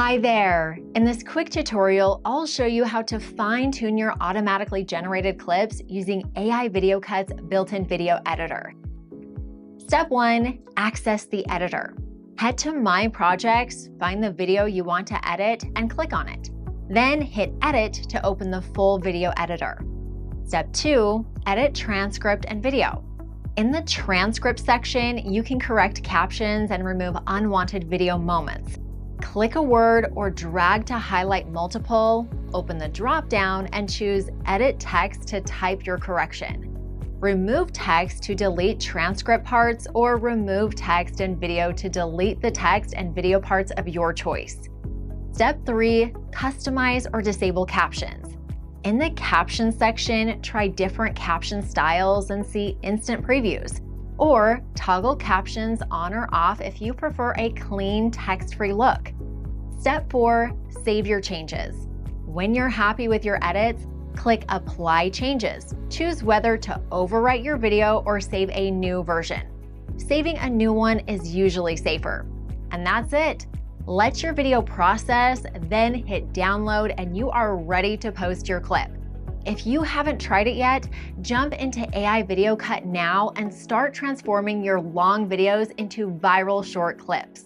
Hi there! In this quick tutorial, I'll show you how to fine-tune your automatically generated clips using AI Video Cut's built-in video editor. Step 1. Access the editor. Head to My Projects, find the video you want to edit, and click on it. Then hit Edit to open the full video editor. Step 2. Edit transcript and video. In the transcript section, you can correct captions and remove unwanted video moments. Click a word or drag to highlight multiple, open the drop-down, and choose Edit Text to type your correction. Remove text to delete transcript parts, or remove text and video to delete the text and video parts of your choice. Step 3. Customize or disable captions. In the caption section, try different caption styles and see instant previews. Or toggle captions on or off if you prefer a clean, text-free look. Step 4. Save your changes. When you're happy with your edits, click Apply Changes. Choose whether to overwrite your video or save a new version. Saving a new one is usually safer. And that's it. Let your video process, then hit download, and you are ready to post your clip. If you haven't tried it yet, jump into AI Video Cut now and start transforming your long videos into viral short clips.